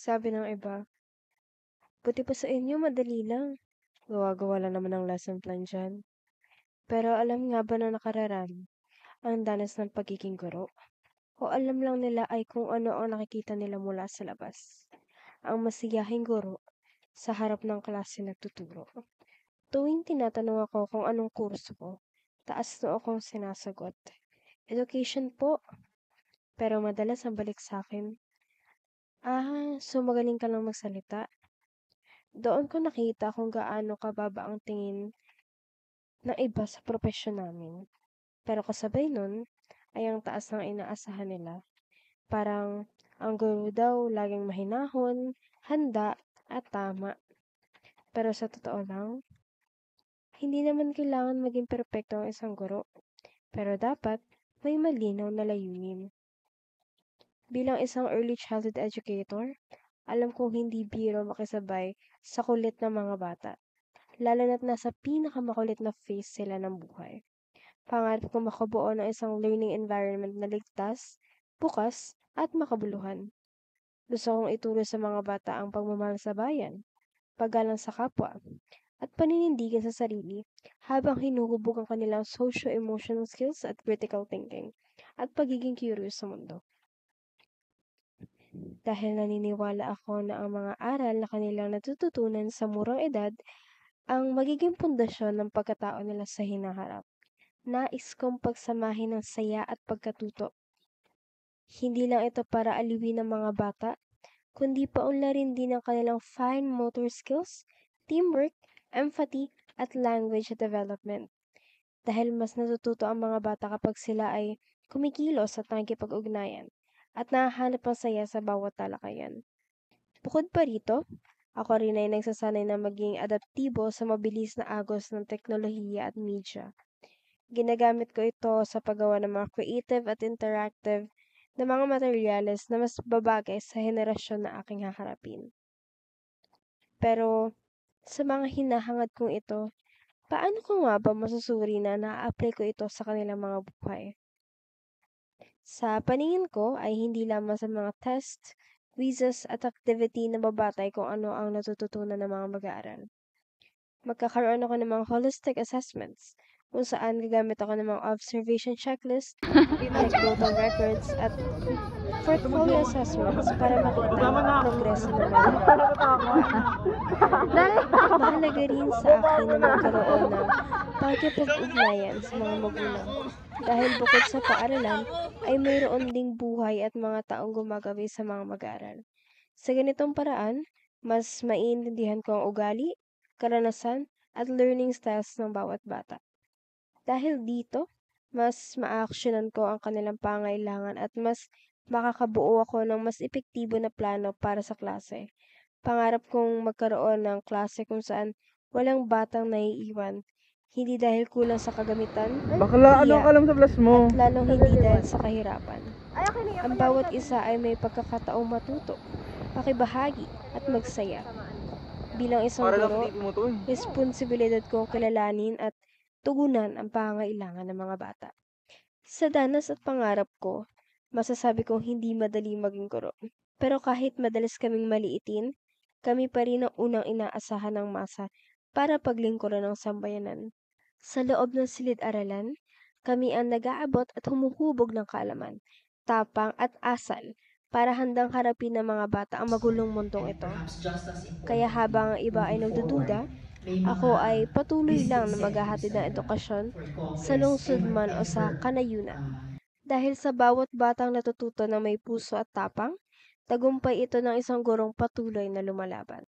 Sabi ng iba, buti pa sa inyo madali lang. Gawa-gawa lang naman ng lesson plan dyan. Pero alam nga ba na nakararami ang danas ng pagiging guro? O alam lang nila ay kung ano ang nakikita nila mula sa labas? Ang masiyahing guro sa harap ng klase nagtuturo. Tuwing tinatanong ako kung anong kurso ko, taas na akong sinasagot. Education po. Pero madalas ang balik sa akin, so magaling ka lang magsalita. Doon ko nakita kung gaano kababa ang tingin ng iba sa propesyon namin. Pero kasabay nun, ay ang taas ng inaasahan nila. Parang ang guru daw laging mahinahon, handa, at tama. Pero sa totoo lang, hindi naman kailangan maging perpekto ang isang guro. Pero dapat may malinaw na layunin. Bilang isang early childhood educator, alam kong hindi biro makisabay sa kulit ng mga bata. Lalo na't nasa pinakamakulit na phase sila ng buhay. Pangarap ko makabuo ng isang learning environment na ligtas, bukas, at makabuluhan. Gusto kong ituro sa mga bata ang pagmamahal sa bayan, paggalang sa kapwa, at paninindigan sa sarili habang hinuhubog ang kanilang socio-emotional skills at critical thinking at pagiging curious sa mundo. Dahil naniniwala ako na ang mga aral na kanilang natututunan sa murang edad ang magiging pundasyon ng pagkatao nila sa hinaharap. Nais kong pagsamahin ng saya at pagkatuto. Hindi lang ito para aliwin ng mga bata, kundi paunlarin din ang kanilang fine motor skills, teamwork, empathy, at language development. Dahil mas natututo ang mga bata kapag sila ay kumikilos at nakikipag-ugnayan at nahahanap ang saya sa bawat talakayan. Bukod pa rito, ako rin ay nagsasanay na maging adaptibo sa mabilis na agos ng teknolohiya at media. Ginagamit ko ito sa paggawa ng mga creative at interactive na mga materyales na mas babagay sa henerasyon na aking haharapin. Pero sa mga hinahangad kong ito, paano ko nga ba masusuri na na-apply ko ito sa kanilang mga buhay? Sa paningin ko ay hindi lamang sa mga test, quizzes at activity na babatay kung ano ang natututunan ng mga mag-aaral. Magkakaroon ako ng mga holistic assessments kung saan gagamit ako ng mga observation checklist, anecdotal records, at portfolio assessments para makita ang progreso ng mga mahalaga rin sa akin na magkaroon ng pagkipag-ugnayan sa mga magulang. Dahil bukod sa paaralan, ay mayroon ding buhay at mga taong gumagabi sa mga mag-aaral. Sa ganitong paraan, mas maiintindihan ko ang ugali, karanasan, at learning styles ng bawat bata. Dahil dito, mas ma-actionan ko ang kanilang pangailangan at mas makakabuo ako ng mas epektibo na plano para sa klase. Pangarap kong magkaroon ng klase kung saan walang batang naiiwan, hindi dahil kulang sa kagamitan, Bakla, ano hiya, ang alam sa plus mo? at lalong hindi dahil sa kahirapan. Ang bawat isa ay may pagkakataong matuto, makibahagi, at magsaya. Bilang isang Para lang guro, sa TV mo to eh. responsibilidad kong kilalanin at tugunan ang pangangailangan ng mga bata. Sa danas at pangarap ko, masasabi kong hindi madali maging guro. Pero kahit madalas kaming maliitin, kami pa rin ang unang inaasahan ng masa para paglingkuran ng sambayanan. Sa loob ng silid-aralan, kami ang nag-aabot at humuhubog ng kaalaman, tapang at asal para handang harapin ng mga bata ang magulong mundong And ito. perhaps just as Kaya importantly, habang ang iba ay looking forward, nagdududa, may ako mga ay patuloy lang na incentives maghahatid ng edukasyon for sa Congress lungsod man o sa ever kanayunan. Dahil sa bawat batang natututo na may puso at tapang, tagumpay ito ng isang gurong patuloy na lumalaban.